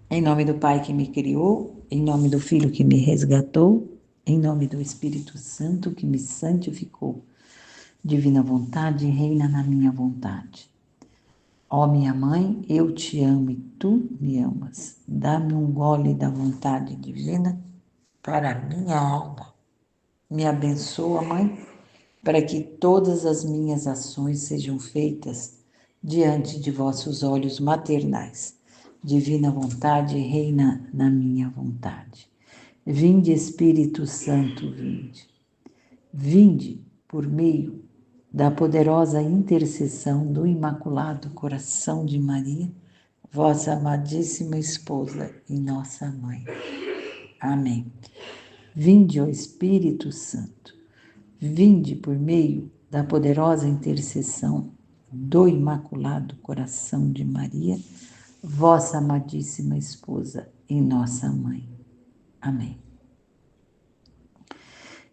Em nome do Pai que me criou, em nome do Filho que me resgatou, em nome do Espírito Santo que me santificou. Divina vontade, reina na minha vontade. Ó minha mãe, eu te amo e tu me amas. Dá-me um gole da vontade divina para a minha alma. Me abençoa, mãe, para que todas as minhas ações sejam feitas diante de vossos olhos maternais. Divina vontade, reina na minha vontade. Vinde, Espírito Santo, vinde. Vinde por meio da poderosa intercessão do Imaculado Coração de Maria, vossa amadíssima esposa e nossa mãe. Amém. Vinde, ó Espírito Santo, vinde por meio da poderosa intercessão do Imaculado Coração de Maria, vossa amadíssima esposa e nossa mãe. Amém.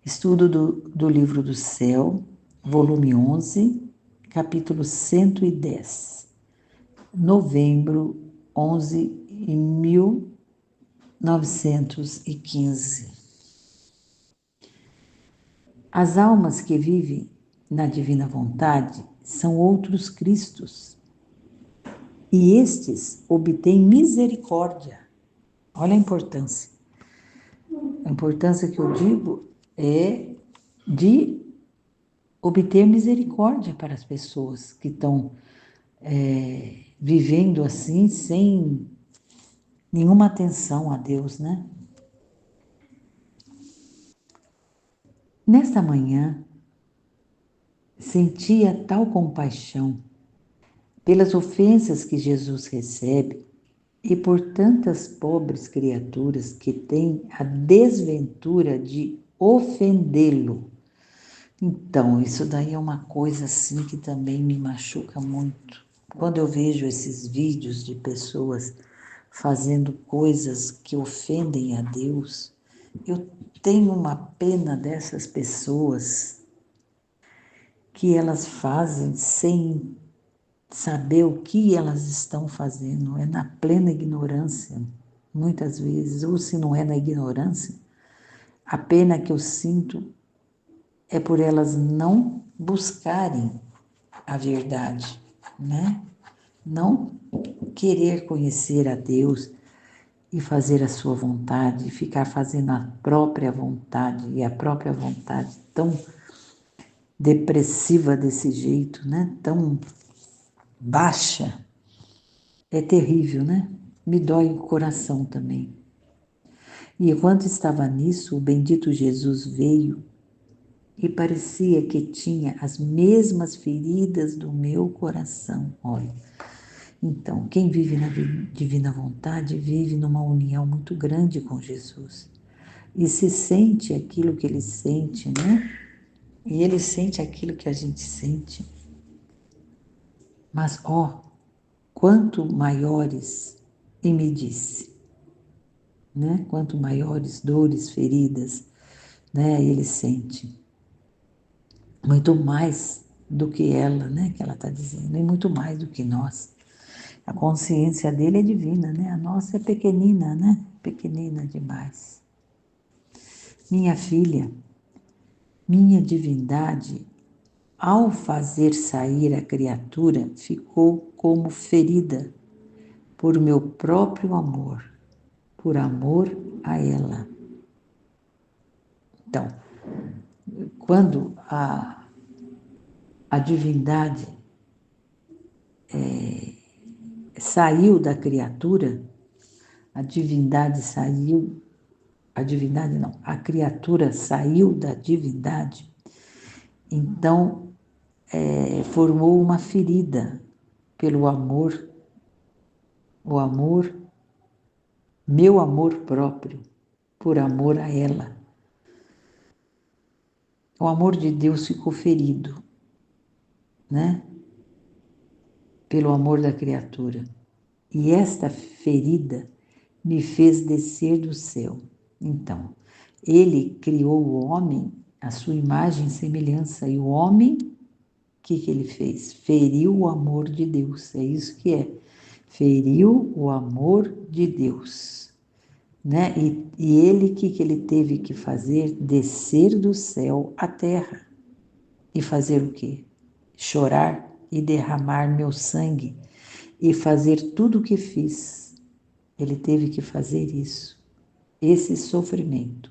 Estudo do Livro do Céu, volume 11, capítulo 110, novembro 11 de 1915. As almas que vivem na divina vontade são outros Cristos, e estes obtêm misericórdia. Olha a importância. A importância que eu digo é de obter misericórdia para as pessoas que estão vivendo assim, sem nenhuma atenção a Deus, né? Nesta manhã, sentia tal compaixão pelas ofensas que Jesus recebe e por tantas pobres criaturas que têm a desventura de ofendê-lo. Então, isso daí é uma coisa assim que também me machuca muito. Quando eu vejo esses vídeos de pessoas fazendo coisas que ofendem a Deus, eu tenho uma pena dessas pessoas que elas fazem sem saber o que elas estão fazendo, é na plena ignorância, muitas vezes, ou se não é na ignorância, a pena que eu sinto é por elas não buscarem a verdade, né? Não querer conhecer a Deus e fazer a sua vontade, ficar fazendo a própria vontade, e a própria vontade tão depressiva desse jeito, né? Tão baixa, é terrível, né? Me dói o coração também. E enquanto estava nisso, o bendito Jesus veio e parecia que tinha as mesmas feridas do meu coração. Olha, então, quem vive na divina vontade vive numa união muito grande com Jesus. E se sente aquilo que ele sente, né? E ele sente aquilo que a gente sente. Mas, ó, quanto maiores, e me disse, né? Quanto maiores dores, feridas, né? Ele sente. Muito mais do que ela, né? Que ela está dizendo, e muito mais do que nós. A consciência dele é divina, né? A nossa é pequenina, né? Pequenina demais. Minha filha, minha divindade, ao fazer sair a criatura, ficou como ferida por meu próprio amor, por amor a ela. Então, quando a divindade saiu da criatura, a divindade saiu, a divindade não, a criatura saiu da divindade, então formou uma ferida pelo amor, o amor, meu amor próprio, por amor a ela. O amor de Deus ficou ferido, né? Pelo amor da criatura. E esta ferida me fez descer do céu. Então, ele criou o homem à sua imagem e semelhança, e o homem, o que ele fez? Feriu o amor de Deus, é isso que é. feriu o amor de Deus, né? E ele, que ele teve que fazer? Descer do céu à terra. E fazer o quê? Chorar e derramar meu sangue e fazer tudo o que fiz. Ele teve que fazer isso, esse sofrimento,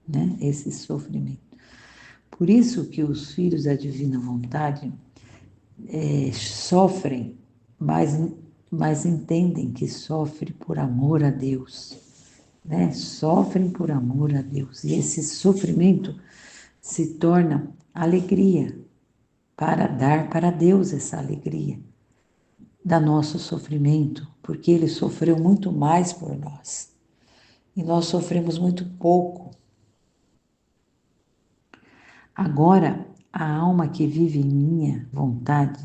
né? Esse sofrimento. Por isso que os filhos da divina vontade sofrem, mas entendem que sofrem por amor a Deus, né? Sofrem por amor a Deus. E esse sofrimento se torna alegria para dar para Deus essa alegria da nosso sofrimento, porque Ele sofreu muito mais por nós e nós sofremos muito pouco. Agora, a alma que vive em minha vontade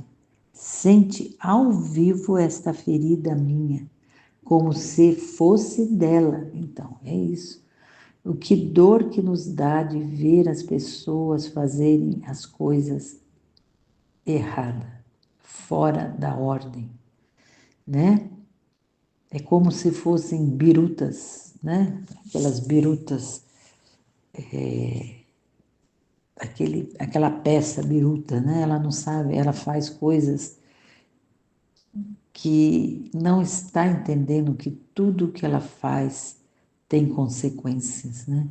sente ao vivo esta ferida minha, como se fosse dela. Então, é isso. O que dor que nos dá de ver as pessoas fazerem as coisas erradas, fora da ordem, né? É como se fossem birutas, né? Aquelas birutas, aquela peça biruta, né? Ela não sabe, ela faz coisas que não está entendendo que tudo que ela faz tem consequências, né?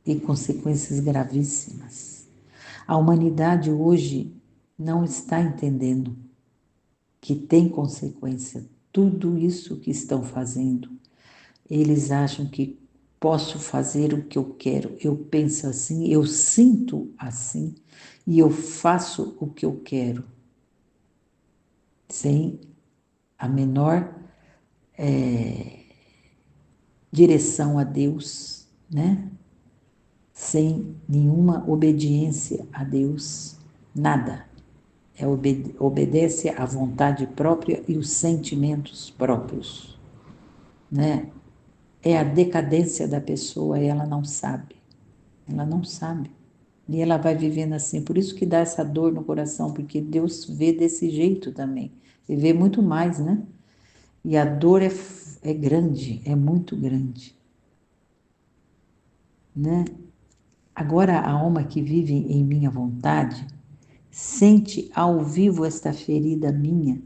E consequências gravíssimas. A humanidade hoje não está entendendo que tem consequência tudo isso que estão fazendo. Eles acham que posso fazer o que eu quero, eu penso assim, eu sinto assim e eu faço o que eu quero, sem a menor direção a Deus, né? Sem nenhuma obediência a Deus, nada. Obedece à vontade própria e os sentimentos próprios, né? É a decadência da pessoa, ela não sabe. Ela não sabe. E ela vai vivendo assim. Por isso que dá essa dor no coração, porque Deus vê desse jeito também. E vê muito mais, né? E a dor é grande, é muito grande, né? Agora a alma que vive em minha vontade sente ao vivo esta ferida minha,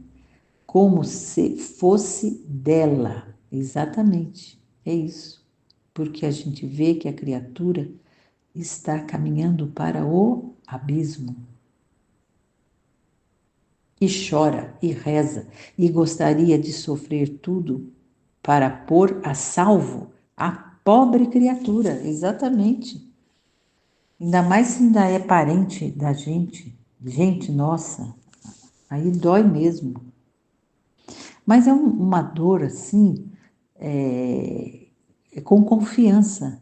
como se fosse dela. Exatamente, é isso. Porque a gente vê que a criatura está caminhando para o abismo. E chora e reza e gostaria de sofrer tudo para pôr a salvo a pobre criatura. Exatamente. Ainda mais se ainda é parente da gente nossa, aí dói mesmo. Mas é uma dor assim, com confiança.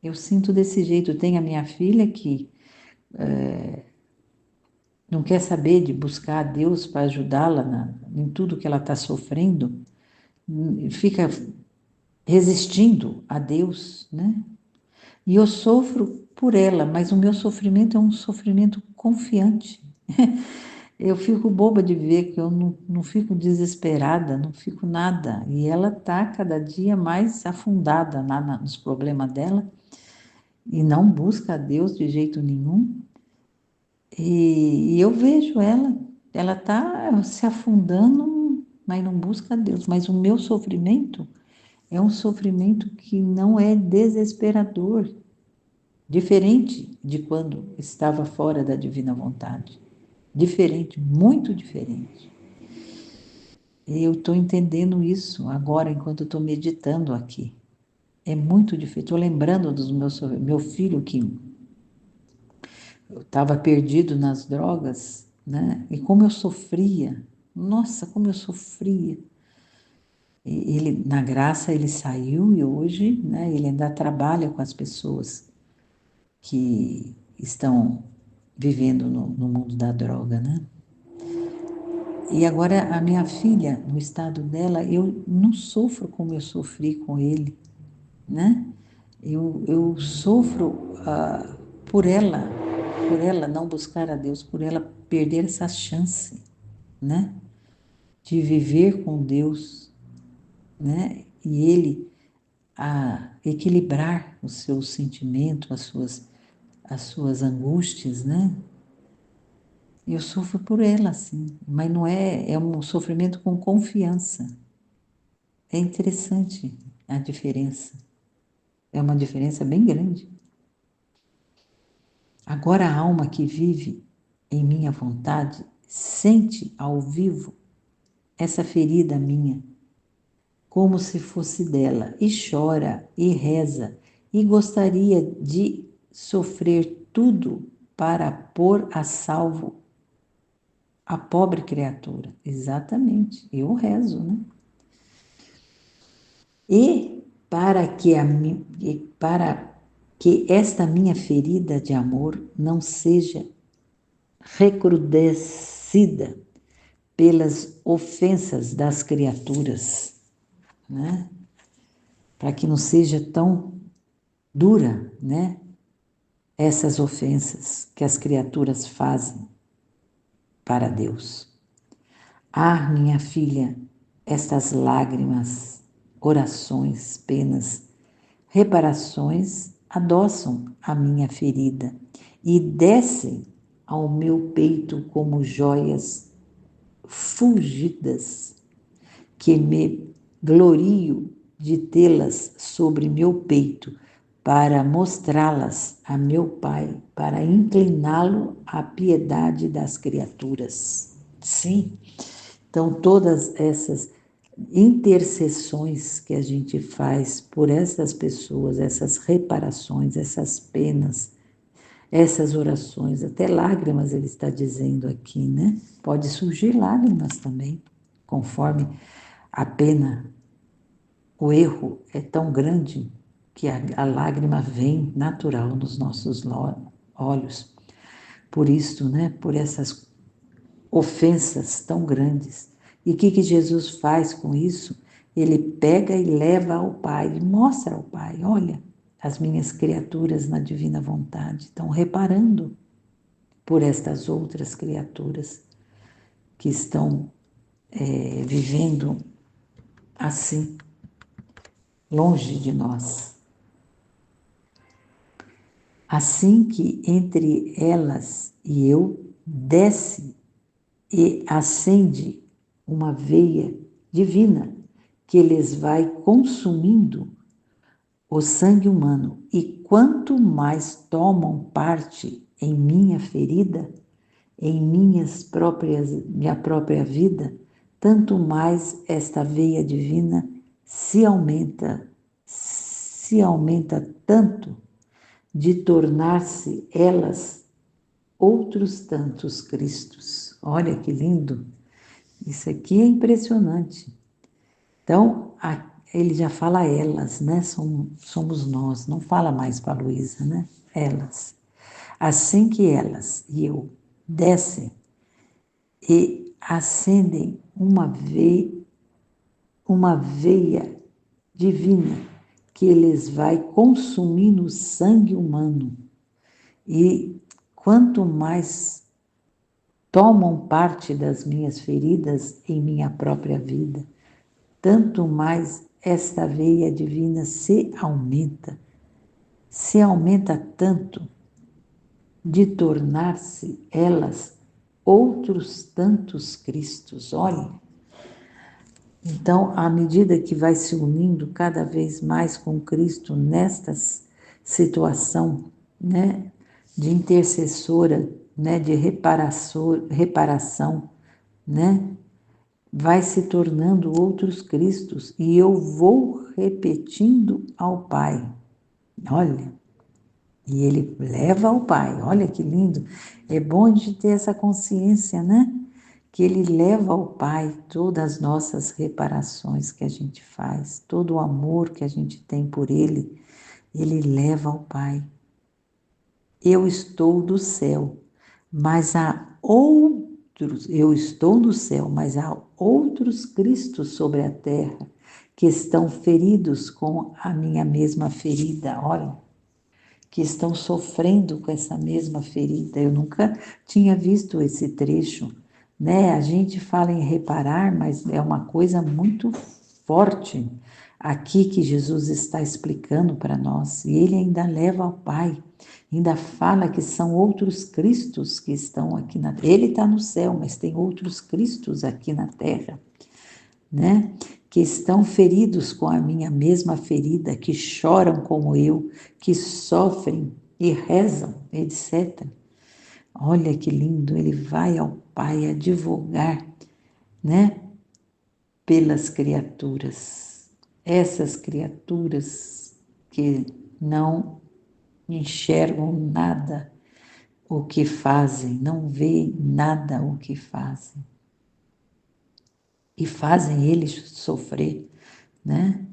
Eu sinto desse jeito. Tem a minha filha que não quer saber de buscar a Deus para ajudá-la em tudo que ela está sofrendo, fica resistindo a Deus, né? E eu sofro por ela, mas o meu sofrimento é um sofrimento confiante. Eu fico boba de ver que eu não fico desesperada, não fico nada. E ela está cada dia mais afundada nos problemas dela e não busca a Deus de jeito nenhum. E eu vejo ela está se afundando, mas não busca a Deus. Mas o meu sofrimento é um sofrimento que não é desesperador, diferente de quando estava fora da divina vontade. Diferente, muito diferente. E eu estou entendendo isso agora, enquanto estou meditando aqui. É muito diferente. Estou lembrando dos meu filho que estava perdido nas drogas, né? E como eu sofria. Nossa, como eu sofria. Ele, na graça, ele saiu e hoje, né, ele ainda trabalha com as pessoas que estão vivendo no mundo da droga, né? E agora a minha filha, no estado dela, eu não sofro como eu sofri com ele, né? Eu sofro por ela não buscar a Deus, por ela perder essa chance, né? De viver com Deus, né? E ele a equilibrar o seu sentimento, as suas angústias, né? Eu sofro por ela, sim, mas não é um sofrimento com confiança. É interessante a diferença. É uma diferença bem grande. Agora a alma que vive em minha vontade sente ao vivo essa ferida minha, como se fosse dela, e chora e reza, e gostaria de sofrer tudo para pôr a salvo a pobre criatura. Exatamente, eu rezo, né? E para que esta minha ferida de amor não seja recrudescida pelas ofensas das criaturas, né? Para que não seja tão dura, né? Essas ofensas que as criaturas fazem para Deus. Ah, minha filha, estas lágrimas, orações, penas, reparações adoçam a minha ferida e descem ao meu peito como joias fulgidas, que me glorio de tê-las sobre meu peito, para mostrá-las a meu Pai, para incliná-lo à piedade das criaturas. Sim, então todas essas intercessões que a gente faz por essas pessoas, essas reparações, essas penas, essas orações, até lágrimas ele está dizendo aqui, né? Pode surgir lágrimas também, conforme a pena, o erro é tão grande que a lágrima vem natural nos nossos olhos. Por isso, né? Por essas ofensas tão grandes. E o que Jesus faz com isso? Ele pega e leva ao Pai, e mostra ao Pai: olha, as minhas criaturas na divina vontade estão reparando por estas outras criaturas que estão vivendo assim, longe de nós. Assim que entre elas e eu desce e acende uma veia divina que lhes vai consumindo o sangue humano, e quanto mais tomam parte em minha ferida, em minha própria vida, tanto mais esta veia divina se aumenta tanto de tornar-se elas outros tantos Cristos. Olha que lindo! Isso aqui é impressionante. Então, ele já fala elas, né? Somos nós, não fala mais para a Luísa, né? Elas. Assim que elas e eu descem e acendem uma veia divina que eles vai consumindo o sangue humano. E quanto mais tomam parte das minhas feridas em minha própria vida, tanto mais esta veia divina se aumenta tanto de tornar-se elas outros tantos Cristos. Olha, então, à medida que vai se unindo cada vez mais com Cristo nesta situação, né, de intercessora, né, de reparação, né, vai se tornando outros Cristos e eu vou repetindo ao Pai. Olha, e ele leva ao Pai. Olha que lindo. É bom a gente ter essa consciência, né? Que ele leva ao Pai todas as nossas reparações que a gente faz, todo o amor que a gente tem por ele, ele leva ao Pai. Eu estou do céu, mas há outros, eu estou no céu, mas há outros Cristos sobre a terra que estão feridos com a minha mesma ferida. Olha, que estão sofrendo com essa mesma ferida. Eu nunca tinha visto esse trecho, né? A gente fala em reparar, mas é uma coisa muito forte aqui que Jesus está explicando para nós. E ele ainda leva ao Pai, ainda fala que são outros Cristos que estão aqui na terra. Ele está no céu, mas tem outros Cristos aqui na terra, né? Que estão feridos com a minha mesma ferida, que choram como eu, que sofrem e rezam, etc. Olha que lindo, ele vai ao Pai advogar, né? Pelas criaturas, essas criaturas que não enxergam nada o que fazem, não veem nada o que fazem e fazem eles sofrer, né?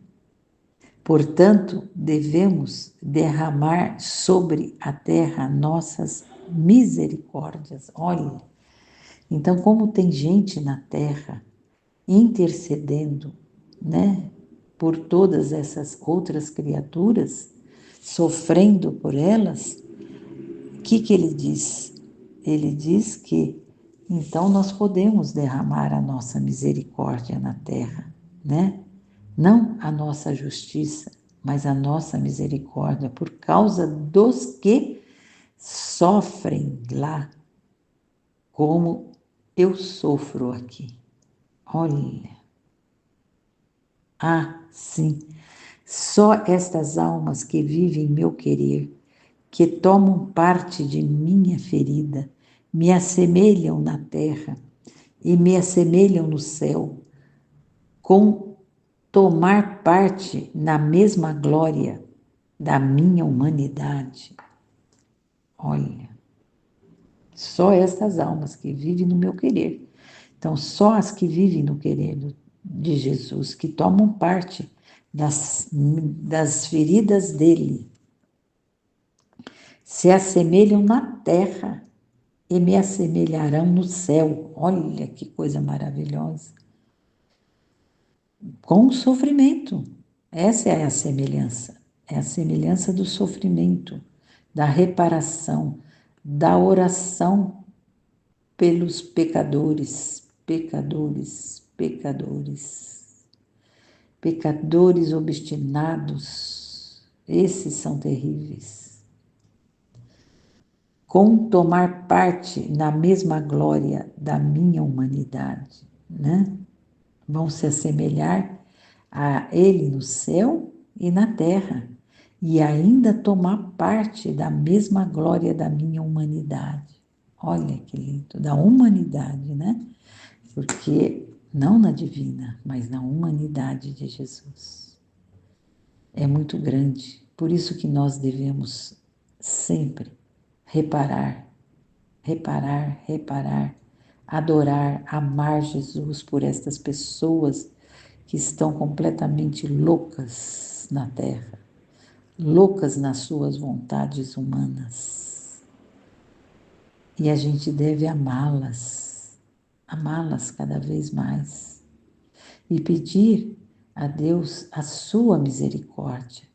Portanto, devemos derramar sobre a terra nossas misericórdias. Olha, então como tem gente na terra intercedendo, né, por todas essas outras criaturas, sofrendo por elas, o que ele diz? Ele diz que então nós podemos derramar a nossa misericórdia na terra, né? Não a nossa justiça, mas a nossa misericórdia por causa dos que sofrem lá, como eu sofro aqui. Olha, sim, só estas almas que vivem meu querer, que tomam parte de minha ferida, me assemelham na terra e me assemelham no céu, com tomar parte na mesma glória da minha humanidade. Olha, só estas almas que vivem no meu querer. Então, só as que vivem no querer de Jesus, que tomam parte das feridas dele, se assemelham na terra e me assemelharão no céu. Olha que coisa maravilhosa. Com o sofrimento. Essa é a semelhança. É a semelhança do sofrimento, da reparação, da oração pelos pecadores, pecadores, pecadores, pecadores obstinados. Esses são terríveis. Com tomar parte na mesma glória da minha humanidade, né? Vão se assemelhar a ele no céu e na terra, e ainda tomar parte da mesma glória da minha humanidade. Olha que lindo, da humanidade, né? Porque não na divina, mas na humanidade de Jesus. É muito grande, por isso que nós devemos sempre reparar, reparar, reparar, adorar, amar Jesus por estas pessoas que estão completamente loucas na terra, loucas nas suas vontades humanas. E a gente deve amá-las, amá-las cada vez mais e pedir a Deus a sua misericórdia.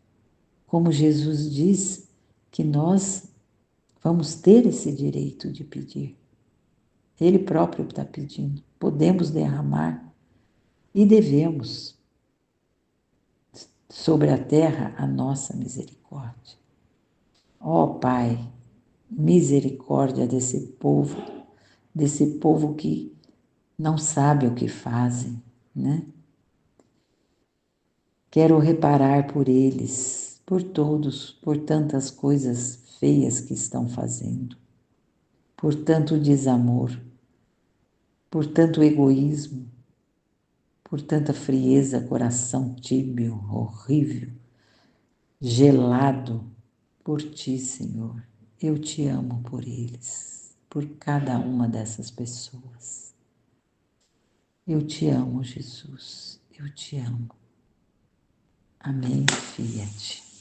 Como Jesus diz que nós vamos ter esse direito de pedir. Ele próprio está pedindo. Podemos derramar e devemos sobre a terra a nossa misericórdia. Ó Pai, misericórdia desse povo que não sabe o que fazem, né? Quero reparar por eles, por todos, por tantas coisas feias que estão fazendo, por tanto desamor, por tanto egoísmo, por tanta frieza, coração tíbio, horrível, gelado por ti, Senhor. Eu te amo por eles, por cada uma dessas pessoas. Eu te amo, Jesus. Eu te amo. Amém, Fiat.